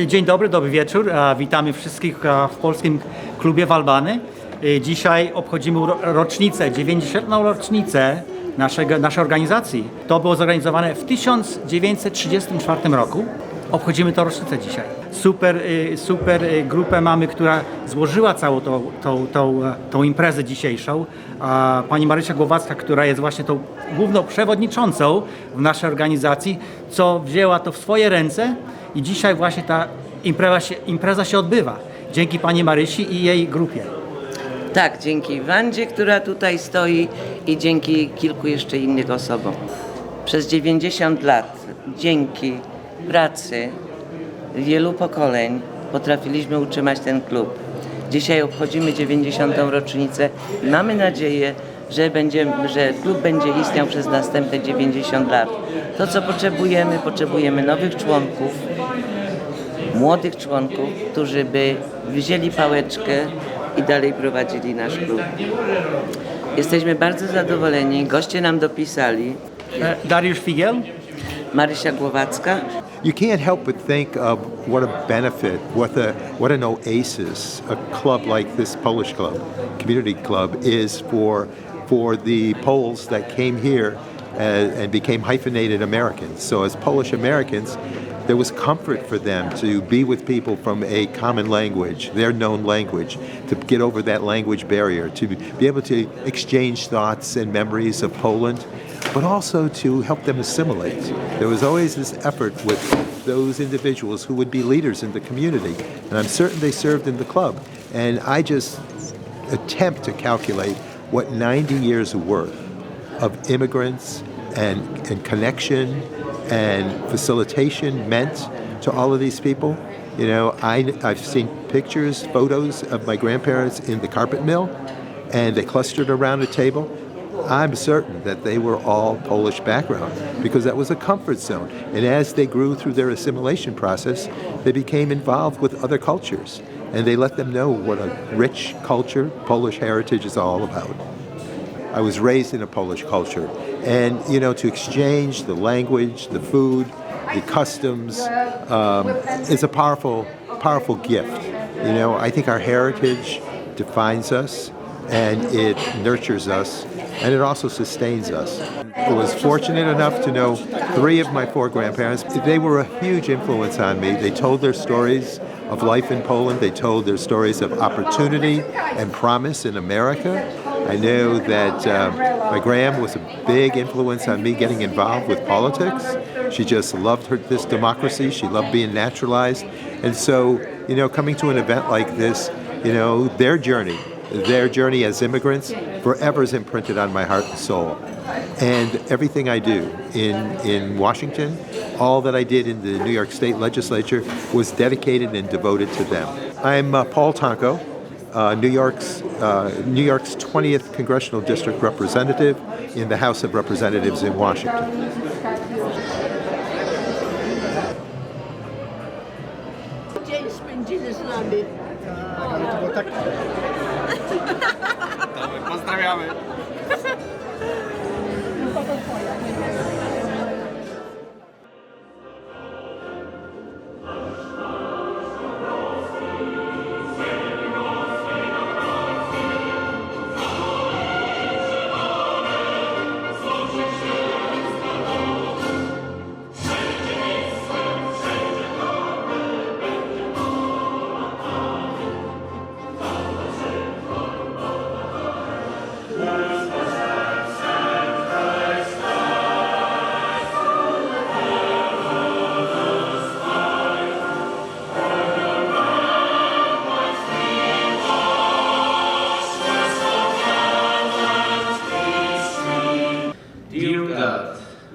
Dzień dobry, dobry wieczór. Witamy wszystkich w polskim klubie w Albany. Dzisiaj obchodzimy rocznicę, 90. rocznicę naszej organizacji. To było zorganizowane w 1934 roku. Obchodzimy tę rocznicę dzisiaj. Super grupę mamy, która złożyła całą tą imprezę dzisiejszą. Pani Marysia Głowacka, która jest właśnie tą główną przewodniczącą w naszej organizacji, co wzięła to w swoje ręce i dzisiaj właśnie ta impreza się odbywa. Dzięki pani Marysi i jej grupie. Tak, dzięki Wandzie, która tutaj stoi i dzięki kilku jeszcze innych osobom. Przez 90 lat, dzięki pracy wielu pokoleń potrafiliśmy utrzymać ten klub. Dzisiaj obchodzimy 90. rocznicę i mamy nadzieję, że klub będzie istniał przez następne 90 lat. To, co potrzebujemy nowych członków, młodych członków, którzy by wzięli pałeczkę i dalej prowadzili nasz klub. Jesteśmy bardzo zadowoleni, goście nam dopisali. Dariusz Figiel. Marysia Głowacka. You can't help but think of what a benefit, what an oasis a club like this Polish club, community club, is for the Poles that came here and became hyphenated Americans. So as Polish Americans, there was comfort for them to be with people from a common language, their known language, to get over that language barrier, to be able to exchange thoughts and memories of Poland, but also to help them assimilate. There was always this effort with those individuals who would be leaders in the community, and I'm certain they served in the club. And I just attempt to calculate what 90 years worth of immigrants and connection and facilitation meant to all of these people. You know, I've seen pictures, photos of my grandparents in the carpet mill, and they clustered around a table. I'm certain that they were all Polish background because that was a comfort zone. And as they grew through their assimilation process, they became involved with other cultures. And they let them know what a rich culture Polish heritage is all about. I was raised in a Polish culture. And, you know, to exchange the language, the food, the customs is a powerful gift. You know, I think our heritage defines us and it nurtures us and it also sustains us. I was fortunate enough to know 3 of my 4 grandparents. They were a huge influence on me. They told their stories of life in Poland. They told their stories of opportunity and promise in America. I know that my gram was a big influence on me getting involved with politics. She just loved this democracy. She loved being naturalized. And so, you know, coming to an event like this, you know, their journey as immigrants forever is imprinted on my heart and soul. And everything I do in Washington, all that I did in the New York State Legislature was dedicated and devoted to them. I'm Paul Tonko, New York's 20th Congressional District Representative in the House of Representatives in Washington. Dzień spędzili z nami. Pozdrawiamy.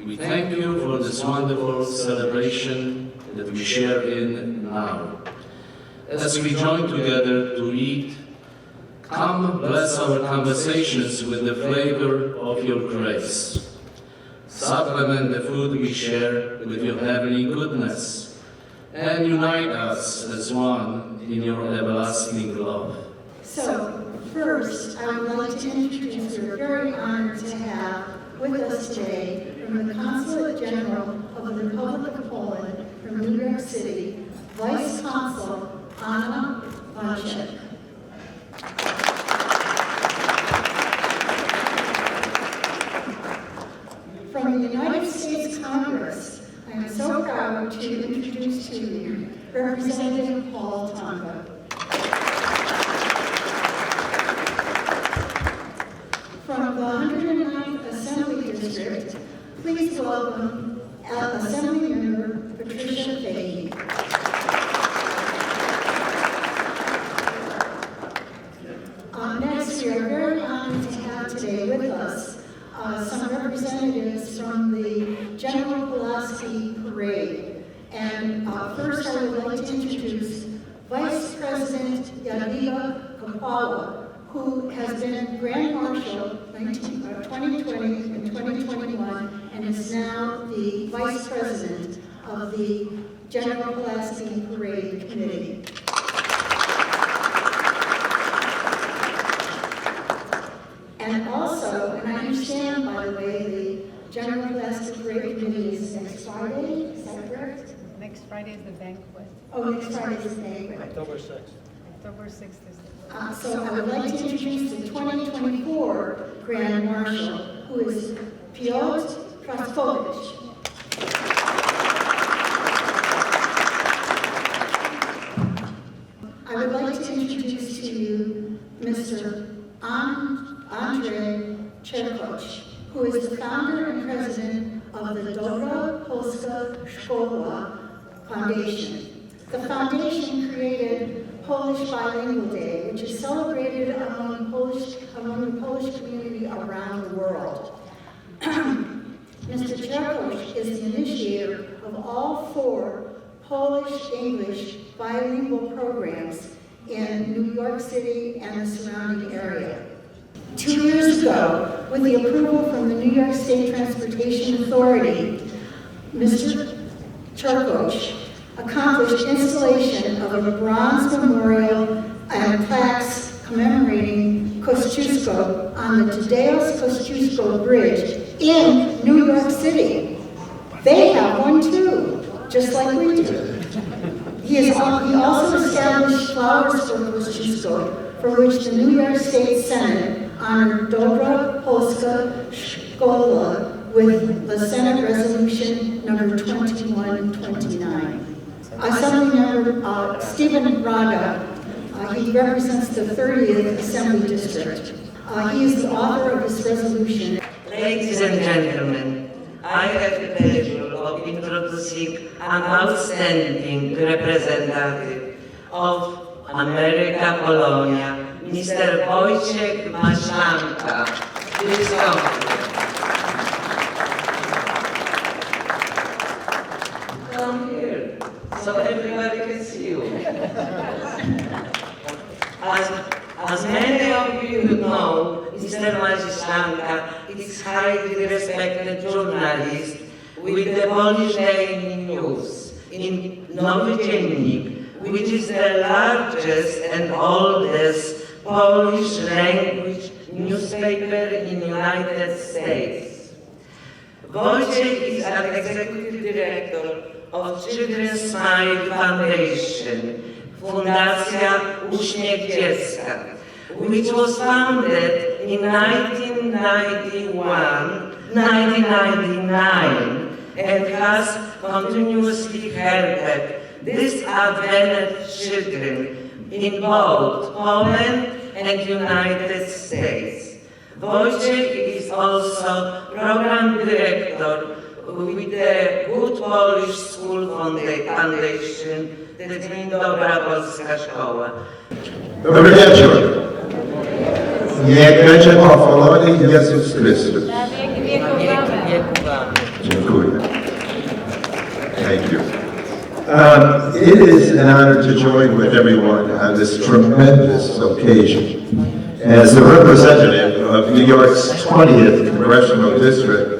We thank you for this wonderful celebration that we share in now. As we join together to eat, come bless our conversations with the flavor of your grace. Supplement the food we share with your heavenly goodness, and unite us as one in your everlasting love. So, first, I would like to introduce we're very honored to have with us today from the Consulate General of the Republic of Poland from New York City, Vice Consul Anna Vonchek. From the United States Congress, I am so proud to introduce to you Representative Paul Tonga. From the 109th Assembly District, please welcome Assembly Member Patricia Fahey. Next, we are very honored to have today with us some representatives from the General Pulaski Parade. And first, I would like to introduce Vice President Jadwiga Kopala, who has been Grand Marshal 2020 and 2021, and is now the Vice President of the General Pulaski Parade Committee. And also, and I understand, by the way, the General Pulaski Parade Committee is next Friday, is that correct? Next Friday is the banquet. Oh, next Friday is the banquet. October 6th is the So I would like to introduce the 2024 Grand Marshal, who is Piotr Praskovich. I would like to introduce to you Mr. Andrzej Czerkoch, who is the founder and president of the Dobra Polska Szkoła Foundation. The foundation created Polish Bilingual Day, which is celebrated among the Polish community around the world. Mr. Czerkoch is the initiator of all 4 Polish-English bilingual programs in New York City and the surrounding area. 2 years ago, with the approval from the New York State Transportation Authority, Mr. Czerkoch accomplished installation of a bronze memorial and plaques commemorating Kosciuszko on the Tadeusz Kosciuszko Bridge in New York City. They have one too, just like we do. He also established flowers for Kosciuszko, for which the New York State Senate honored Dobra Polska Szkoła with the Senate Resolution number 2129. Assemblymember Stephen Raga, he represents the 30th Assembly District. He is the author of this resolution. Ladies and gentlemen, I have the pleasure of introducing an outstanding representative of America, Polonia, Mr. Wojciech Maślanka. Please come. Come here, so everybody can see you. As many of you know, Mr. Maślanka is highly respected journalist with the Polish Daily News in Nowy Dziennik, which is the largest and oldest Polish language newspaper in the United States. Wojciech is an executive director of Children's Smile Foundation, Fundacja Uśmiech Dziecka, which was founded in 1999 and has continuously helped disadvantaged children in both Poland and United States. Wojciech is also program director with the Good Polish School Foundation, that's been Dobra Polska Szkoła. Dobry wieczór. Niech będzie pochwalony Jezus Chrystus. Dziękuję. Thank you. It is an honor to join with everyone on this tremendous occasion. As the representative of New York's 20th Congressional District,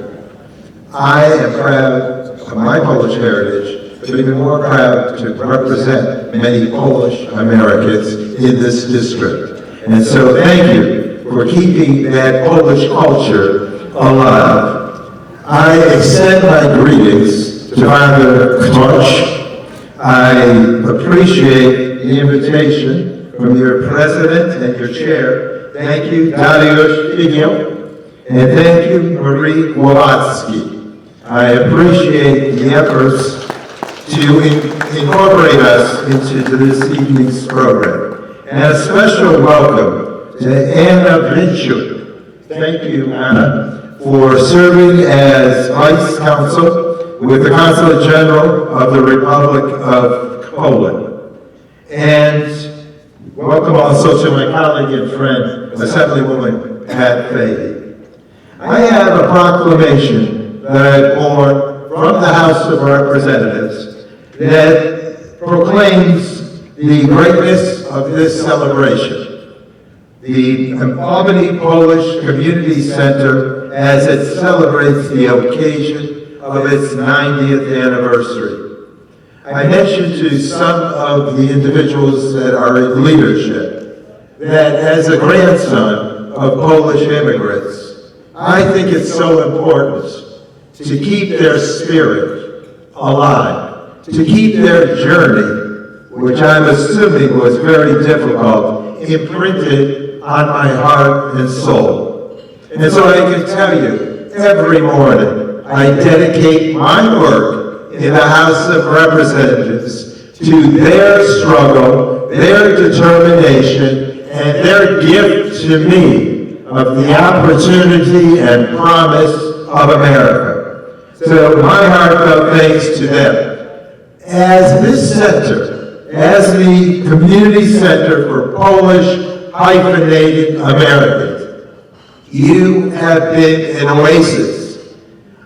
I am proud of my Polish heritage, but even more proud to represent many Polish Americans in this district. And so thank you for keeping that Polish culture alive. I extend my greetings to Father Ktoch, I appreciate the invitation from your president and your chair. Thank you, Dariusz Keynote, and thank you, Marie Wolodzki. I appreciate the efforts to incorporate us into this evening's program. And a special welcome to Anna Vinchuk. Thank you, Anna, for serving as Vice Consul with the Consulate General of the Republic of Poland. And welcome also to my colleague and friend, Assemblywoman Pat Fahey. I have a proclamation that I've borne from the House of Representatives that proclaims the greatness of this celebration. The Albany Polish Community Center, as it celebrates the occasion of its 90th anniversary. I mentioned to some of the individuals that are in leadership that as a grandson of Polish immigrants, I think it's so important to keep their spirit alive, to keep their journey, which I'm assuming was very difficult, imprinted on my heart and soul. And so I can tell you, every morning, I dedicate my work in the House of Representatives to their struggle, their determination, and their gift to me of the opportunity and promise of America. So my heartfelt thanks to them. As this center, as the Community Center for Polish Hyphenated Americans, you have been an oasis.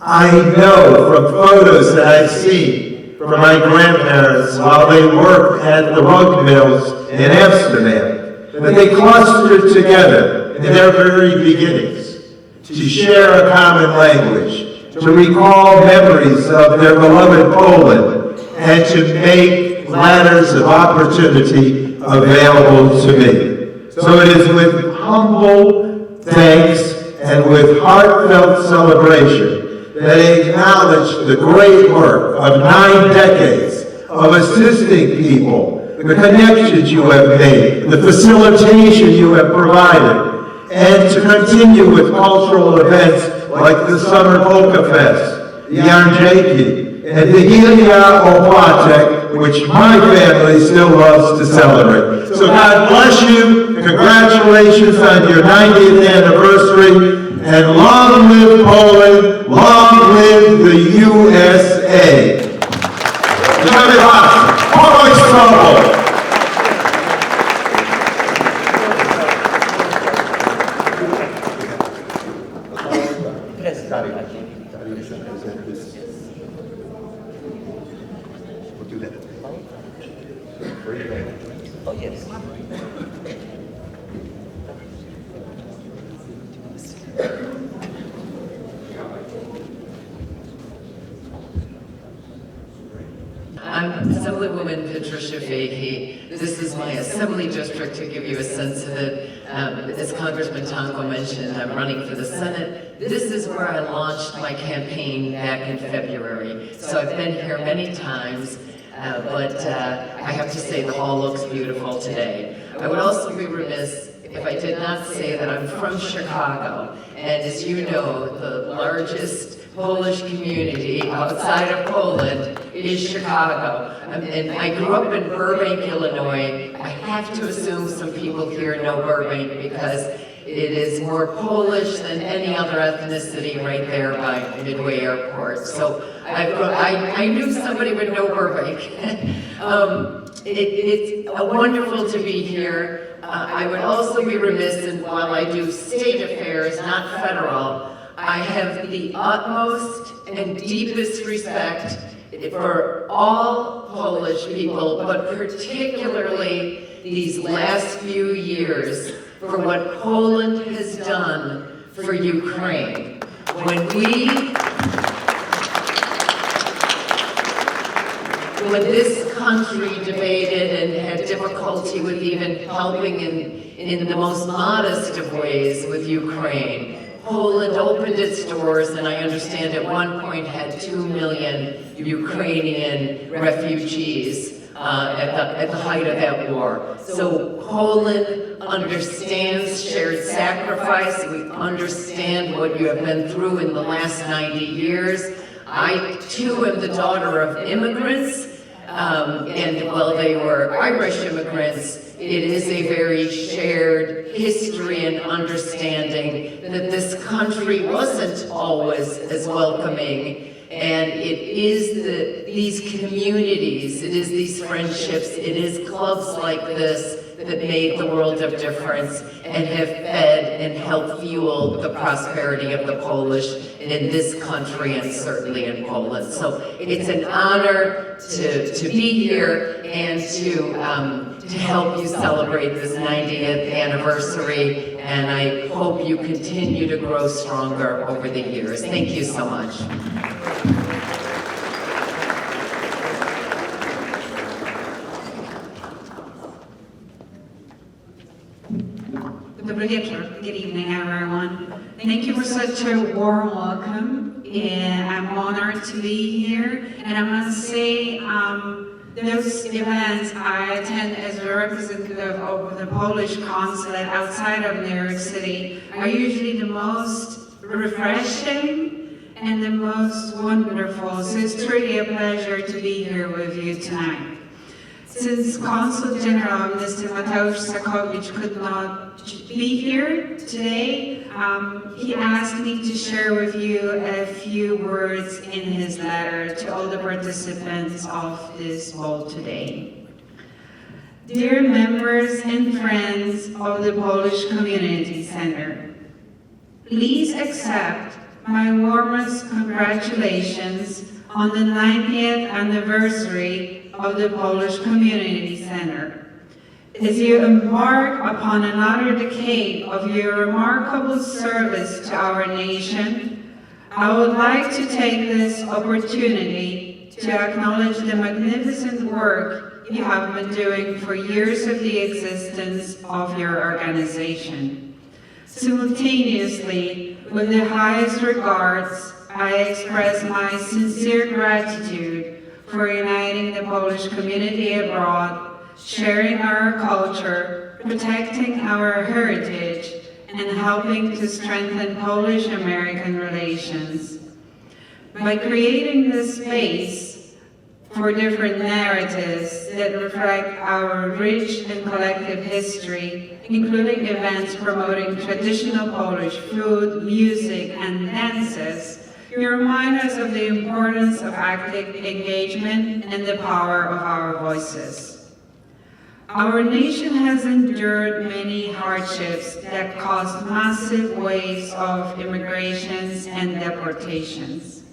I know from photos that I've seen from my grandparents while they worked at the rug mills in Amsterdam, that they clustered together in their very beginnings to share a common language, to recall memories of their beloved Poland, and to make ladders of opportunity available to me. So it is with humble thanks and with heartfelt celebration that I acknowledge the great work of 9 decades of assisting people, the connections you have made, the facilitation you have provided, and to continue with cultural events like the Summer Polka Fest, the Andrzejki, and the Helia Opłatek, which my family still loves to celebrate. So God bless you, congratulations on your 90th anniversary, and long live Poland, long live the USA. Żeby was, Polish Trouble! I'm Assemblywoman Patricia Fahey. This is my assembly district to give you a sense of it. As Congressman Tonko mentioned, I'm running for the Senate. This is where I launched my campaign back in February. So I've been here many times, but I have to say the hall looks beautiful today. I would also be remiss if I did not say that I'm from Chicago. And as you know, the largest Polish community outside of Poland is Chicago. And I grew up in Burbank, Illinois. I have to assume some people here know Burbank because it is more Polish than any other ethnicity right there by Midway Airport. So I knew somebody would know Burbank. It's wonderful to be here. I would also be remiss, and while I do state affairs, not federal, I have the utmost and deepest respect for all Polish people, but particularly these last few years for what Poland has done for Ukraine. When this country debated and had difficulty with even helping in the most modest of ways with Ukraine, Poland opened its doors, and I understand at one point had 2 million Ukrainian refugees at the height of that war. So Poland understands shared sacrifice. We understand what you have been through in the last 90 years. I, too, am the daughter of immigrants. And while they were Irish immigrants, it is a very shared history and understanding that this country wasn't always as welcoming. And it is these communities, it is these friendships, it is clubs like this that made the world of difference and have fed and helped fuel the prosperity of the Polish in this country and certainly in Poland. So it's an honor to be here and to help you celebrate this 90th anniversary, and I hope you continue to grow stronger over the years. Thank you so much. Dobry wieczór. Good evening, everyone. Thank you for such a warm welcome. And I'm honored to be here. And I must say, those events I attend as a representative of the Polish Consulate outside of New York City are usually the most refreshing and the most wonderful. So it's truly a pleasure to be here with you tonight. Since Consul General Mr. Mateusz Sakowicz could not be here today, he asked me to share with you a few words in his letter to all the participants of this ball today. Dear members and friends of the Polish Community Center, please accept my warmest congratulations on the 90th anniversary of the Polish Community Center. As you embark upon another decade of your remarkable service to our nation, I would like to take this opportunity to acknowledge the magnificent work you have been doing for years of the existence of your organization. Simultaneously, with the highest regards, I express my sincere gratitude for uniting the Polish community abroad, sharing our culture, protecting our heritage, and helping to strengthen Polish-American relations. By creating this space for different narratives that reflect our rich and collective history, including events promoting traditional Polish food, music, and dances, you remind us of the importance of active engagement and the power of our voices. Our nation has endured many hardships that caused massive waves of immigrations and deportations.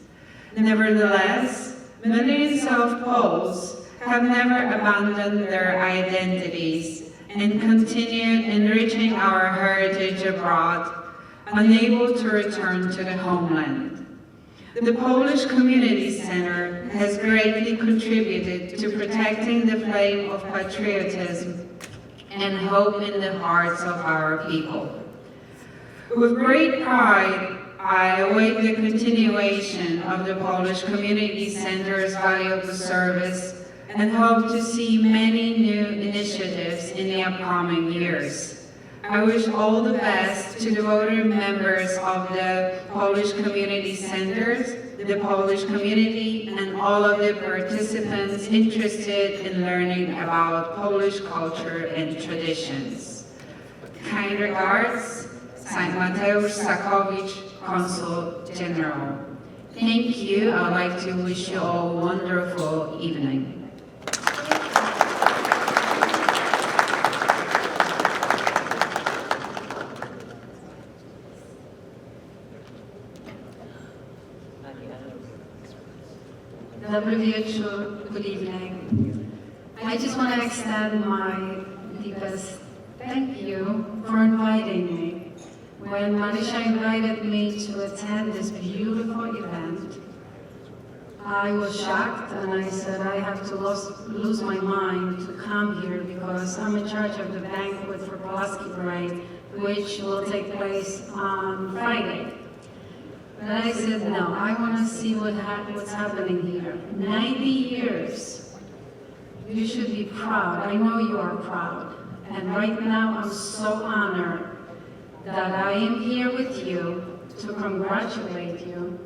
Nevertheless, millions of Poles have never abandoned their identities and continued enriching our heritage abroad, unable to return to the homeland. The Polish Community Center has greatly contributed to protecting the flame of patriotism and hope in the hearts of our people. With great pride, I await the continuation of the Polish Community Center's valuable service and hope to see many new initiatives in the upcoming years. I wish all the best to the voting members of the Polish Community Centers, the Polish community, and all of the participants interested in learning about Polish culture and traditions. Kind regards, Saint Mateusz Sakowicz, Consul General. Thank you. I'd like to wish you all a wonderful evening. Dobry wieczór, good evening. I just want to extend my deepest thank you for inviting me. When Marisha invited me to attend this beautiful event, I was shocked and I said I have to lose my mind to come here because I'm in charge of the banquet for Pulaski Parade which will take place on Friday. But I said, no, I want to see what's happening here. 90 years. You should be proud. I know you are proud. And right now, I'm so honored that I am here with you to congratulate you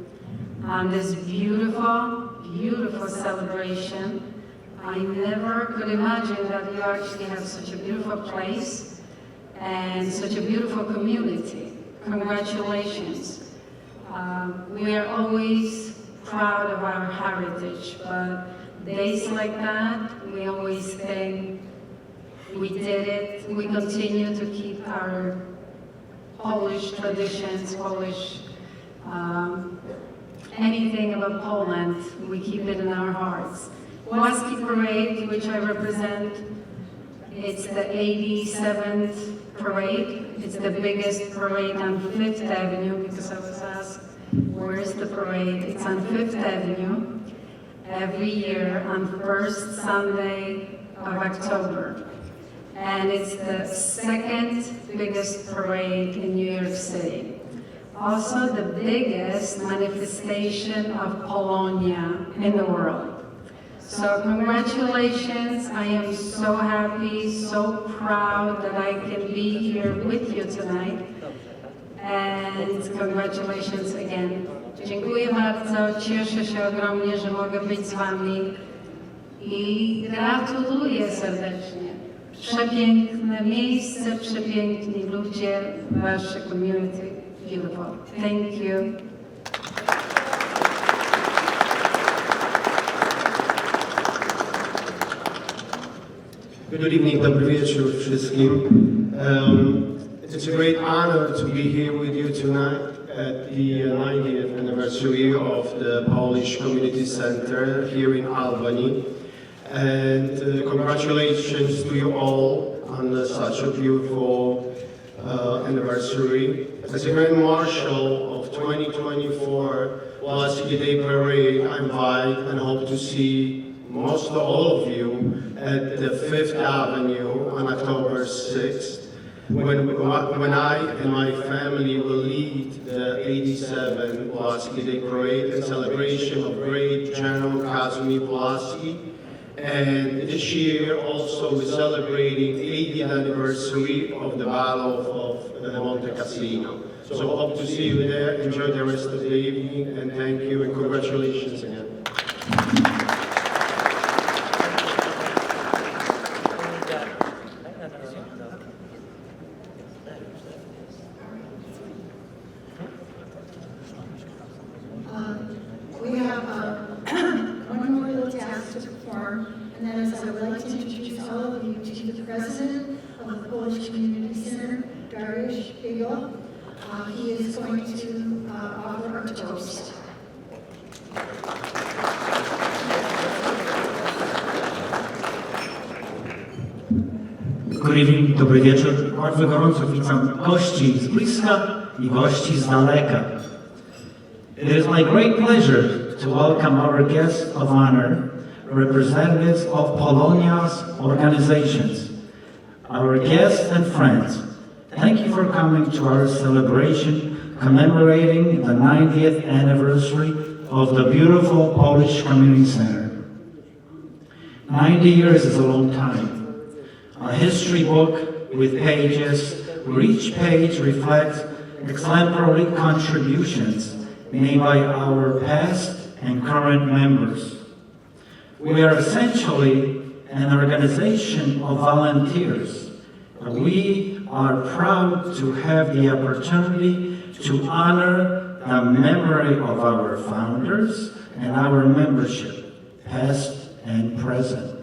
on this beautiful, beautiful celebration. I never could imagine that you actually have such a beautiful place and such a beautiful community. Congratulations. We are always proud of our heritage, but days like that, we always think we did it. We continue to keep our Polish traditions, Polish, anything about Poland, we keep it in our hearts. Łaski Parade, which I represent, it's the 87th parade. It's the biggest parade on 5th Avenue, because I was asked, where is the parade? It's on 5th Avenue every year on first Sunday of October. And it's the second biggest parade in New York City. Also the biggest manifestation of Polonia in the world. So congratulations, I am so happy, so proud that I can be here with you tonight. And congratulations again. Dziękuję bardzo, cieszę się ogromnie, że mogę być z wami i gratuluję serdecznie. Przepiękne miejsce, przepiękni ludzie, wasze community, beautiful. Thank you. Good evening, dobry wieczór wszystkim. It's a great honor to be here with you tonight at the 90th anniversary of the Polish Community Center here in Albany. And congratulations to you all on such a beautiful anniversary. As the Grand Marshal of 2024 Łaski Day Parade, I invite and hope to see most of all of you at the 5th Avenue on October 6th, when I and my family will lead the 87th Łaski Day Parade in celebration of great General Kazimierz Pulaski. And this year also we're celebrating 80th anniversary of the Battle of Monte Cassino. So hope to see you there. Enjoy the rest of the evening, and thank you and congratulations again. We have one more little task to perform, and that is I would like to introduce all of you to the president of the Polish Community Center, Dariusz Biegel. He is going to offer a toast. Good evening, dobry wieczór. Bardzo gorąco witam gości z bliska i gości z daleka. It is my great pleasure to welcome our guests of honor, representatives of Polonia's organizations. Our guests and friends, thank you for coming to our celebration commemorating the 90th anniversary of the beautiful Polish Community Center. 90 years is a long time. A history book with pages where each page reflects exemplary contributions made by our past and current members. We are essentially an organization of volunteers. We are proud to have the opportunity to honor the memory of our founders and our membership, past and present.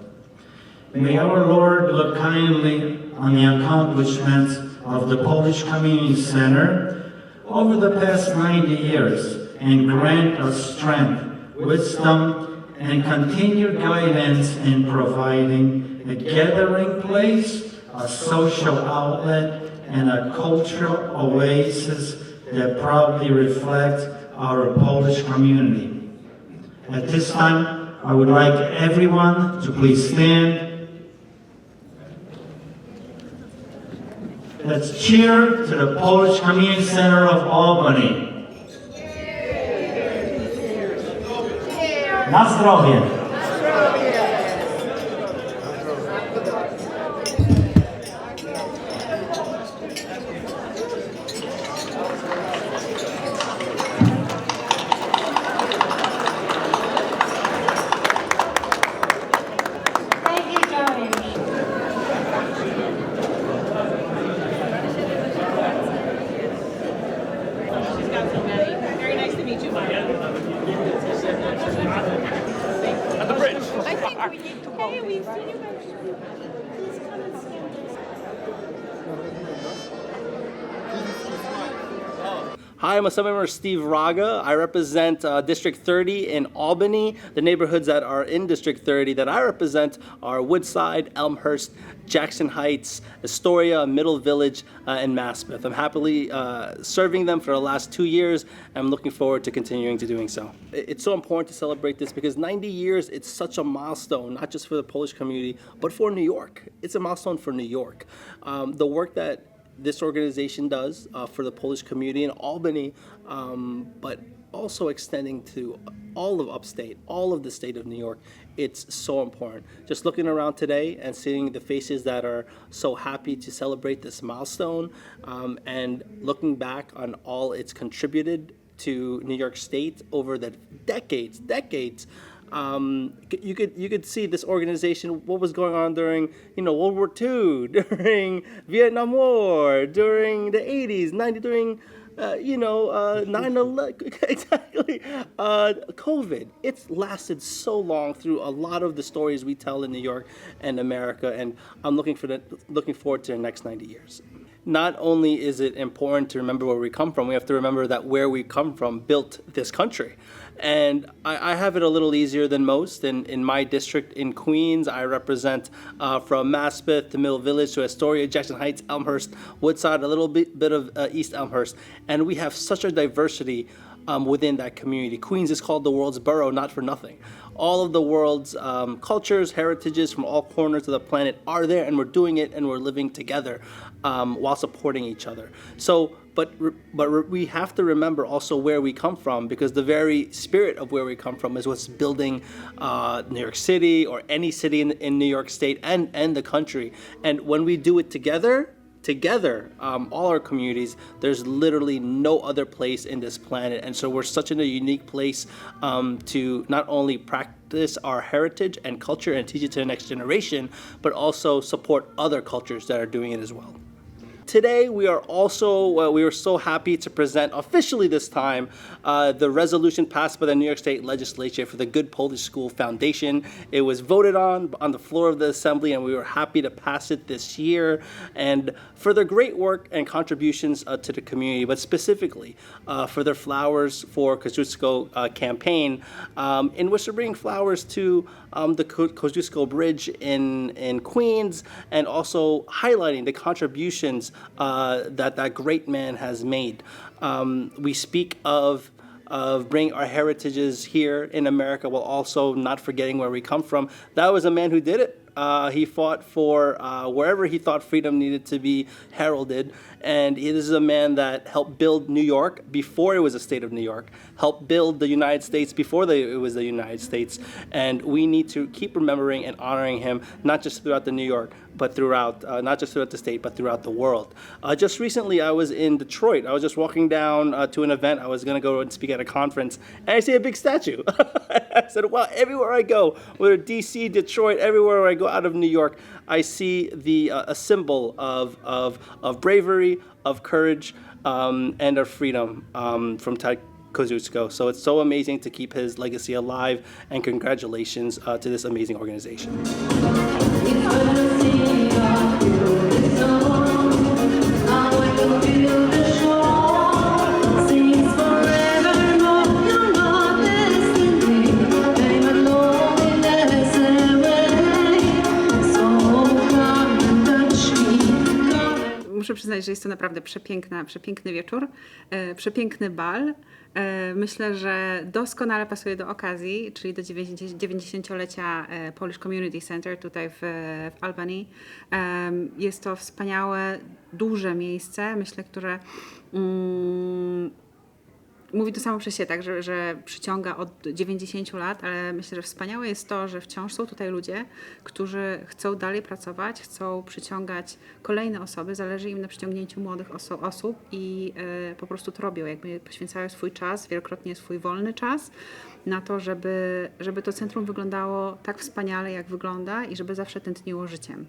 May our Lord look kindly on the accomplishments of the Polish Community Center over the past 90 years and grant us strength, wisdom, and continued guidance in providing a gathering place, a social outlet, and a cultural oasis that proudly reflects our Polish community. At this time, I would like everyone to please stand Let's cheer to the Polish Community Center of Albany. Na zdrowie. Hi, I'm Assemblymember Steve Raga. I represent District 30 in Albany. The neighborhoods that are in District 30 that I represent are Woodside, Elmhurst, Jackson Heights, Astoria, Middle Village, and Maspeth. I'm happily serving them for the last 2 years. I'm looking forward to continuing to doing so. It's so important to celebrate this because 90 years, it's such a milestone, not just for the Polish community, but for New York. It's a milestone for New York. The work that this organization does for the Polish community in Albany, but also extending to all of upstate, all of the state of New York. It's so important. Just looking around today and seeing the faces that are so happy to celebrate this milestone, and looking back on all it's contributed to New York State over the decades, you could see this organization, what was going on during, World War II, during Vietnam War, during the 80s, 90s, during 9/11, exactly. COVID. It's lasted so long through a lot of the stories we tell in New York and America, and I'm looking forward to the next 90 years. Not only is it important to remember where we come from, we have to remember that where we come from built this country. And I have it a little easier than most. In my district in Queens, I represent from Maspeth to Middle Village to Astoria, Jackson Heights, Elmhurst, Woodside, a little bit of East Elmhurst. And we have such a diversity within that community. Queens is called the world's borough, not for nothing. All of the world's cultures, heritages from all corners of the planet are there, and we're doing it, and we're living together while supporting each other. So, but we have to remember also where we come from, because the very spirit of where we come from is what's building New York City or any city in New York State and the country. And when we do it together, all our communities, there's literally no other place in this planet. And so we're such in a unique place to not only practice our heritage and culture and teach it to the next generation, but also support other cultures that are doing it as well. Today, we are so happy to present officially this time the resolution passed by the New York State Legislature for the Good Polish School Foundation. It was voted on the floor of the Assembly, and we were happy to pass it this year. And for their great work and contributions to the community, but specifically for their Flowers for Kosciuszko campaign, in which they're bringing flowers to the Kosciuszko Bridge in Queens, and also highlighting the contributions that great man has made. We speak of bringing our heritages here in America while also not forgetting where we come from. That was a man who did it. He fought for wherever he thought freedom needed to be heralded. And this is a man that helped build New York before it was a state of New York, helped build the United States before it was the United States. And we need to keep remembering and honoring him, not just throughout the New York, but throughout, not just throughout the state, but throughout the world. Just recently, I was in Detroit. I was just walking down to an event. I was going to go and speak at a conference, and I see a big statue. I said, wow, everywhere I go, whether DC, Detroit, everywhere I go out of New York, I see a symbol of bravery, of courage, and of freedom from Ted Kosciuszko. So it's so amazing to keep his legacy alive, and congratulations to this amazing organization. Muszę przyznać, przyznać, że jest to naprawdę przepiękny wieczór, przepiękny bal. Myślę, że doskonale pasuje do okazji, czyli do 90-lecia Polish Community Center tutaj w Albany. Jest to wspaniałe, duże miejsce, myślę, które mówi to samo przez się, tak, że przyciąga od 90 lat, ale myślę, że wspaniałe jest to, że wciąż są tutaj ludzie, którzy chcą dalej pracować, chcą przyciągać kolejne osoby, zależy im na przyciągnięciu młodych osób i po prostu to robią, jakby poświęcają swój czas, wielokrotnie swój wolny czas na to, żeby to centrum wyglądało tak wspaniale, jak wygląda i żeby zawsze tętniło życiem.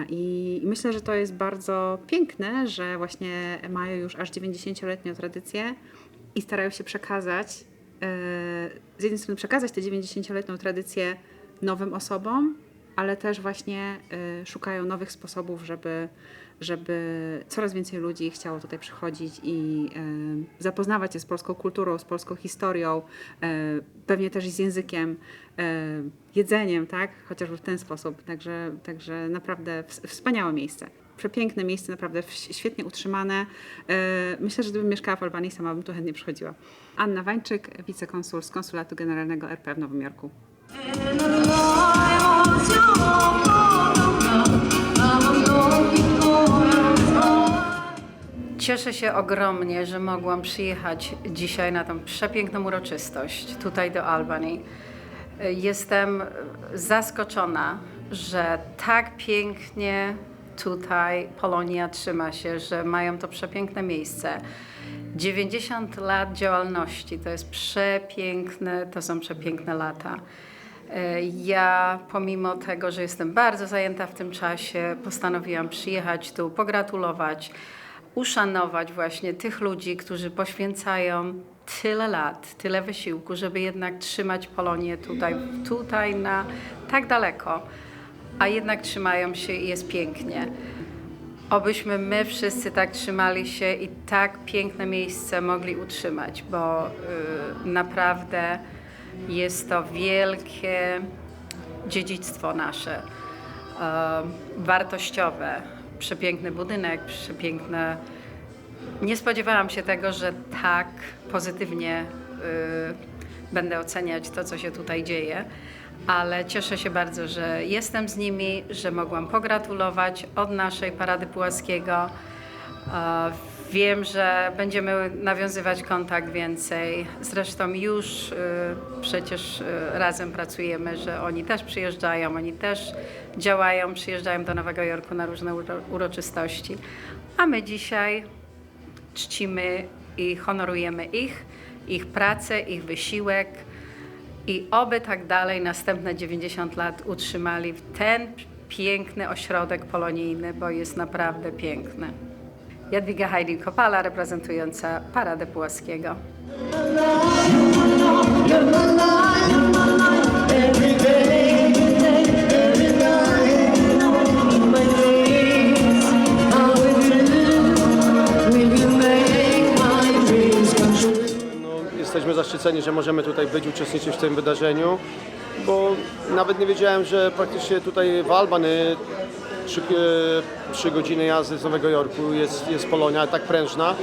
I myślę, że to jest bardzo piękne, że właśnie mają już aż 90-letnią tradycję i starają się przekazać, z jednej strony przekazać tę 90-letnią tradycję nowym osobom, ale też właśnie szukają nowych sposobów, żeby coraz więcej ludzi chciało tutaj przychodzić i zapoznawać się z polską kulturą, z polską historią, pewnie też i z językiem, jedzeniem, tak? Chociażby w ten sposób. Także naprawdę wspaniałe miejsce. Przepiękne miejsce, naprawdę świetnie utrzymane. Myślę, że gdybym mieszkała w Albanii, sama bym tu chętnie przychodziła. Anna Wańczyk, wicekonsul z Konsulatu Generalnego RP w Nowym Jorku. Cieszę się ogromnie, że mogłam przyjechać dzisiaj na tę przepiękną uroczystość tutaj do Albany. Jestem zaskoczona, że tak pięknie tutaj Polonia trzyma się, że mają to przepiękne miejsce. 90 lat działalności to jest przepiękne, to są przepiękne lata. Ja pomimo tego, że jestem bardzo zajęta w tym czasie, postanowiłam przyjechać tu, pogratulować, uszanować właśnie tych ludzi, którzy poświęcają tyle lat, tyle wysiłku, żeby jednak trzymać Polonię tutaj na tak daleko, a jednak trzymają się i jest pięknie. Obyśmy my wszyscy tak trzymali się i tak piękne miejsce mogli utrzymać, bo naprawdę jest to wielkie dziedzictwo nasze, wartościowe, przepiękny budynek, przepiękne. Nie spodziewałam się tego, że tak pozytywnie będę oceniać to, co się tutaj dzieje, ale cieszę się bardzo, że jestem z nimi, że mogłam pogratulować od naszej Parady Pułackiego. Wiem, że będziemy nawiązywać kontakt więcej. Zresztą już przecież razem pracujemy, że oni też przyjeżdżają, oni też działają, przyjeżdżają do Nowego Jorku na różne uroczystości. A my dzisiaj czcimy i honorujemy ich pracę, ich wysiłek i oby tak dalej następne 90 lat utrzymali ten piękny ośrodek polonijny, bo jest naprawdę piękny. Jadwiga Kopala, reprezentująca Paradę Pułackiego. Jesteśmy zaszczyceni, że możemy tutaj być, uczestniczyć w tym wydarzeniu, bo nawet nie wiedziałem, że praktycznie tutaj w Albany 3 godziny jazdy z Nowego Jorku jest Polonia, tak prężna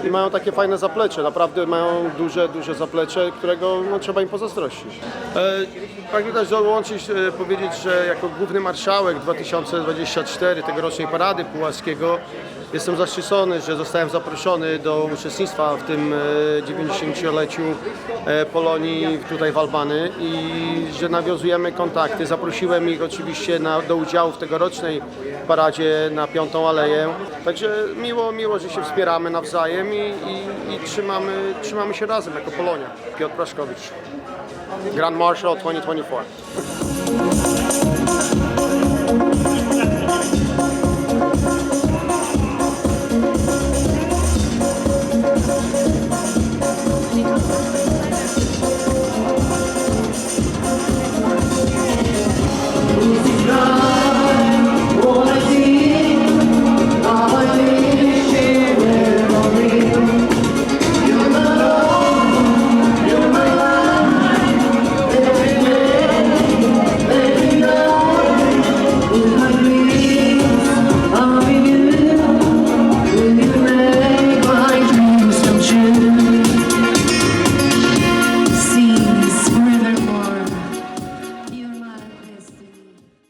i mają takie fajne zaplecze, naprawdę mają duże zaplecze, którego trzeba im pozazdrościć. Pragnę też dołączyć, powiedzieć, że jako główny marszałek 2024 tegorocznej Parady Pułackiego jestem zaszczycony, że zostałem zaproszony do uczestnictwa w tym 90-leciu Polonii tutaj w Albany i że nawiązujemy kontakty. Zaprosiłem ich oczywiście do udziału w tegorocznej paradzie na 5. Aleję. Także miło, że się wspieramy nawzajem i trzymamy się razem jako Polonia. Piotr Praszkowicz, Grand Marshal 2024.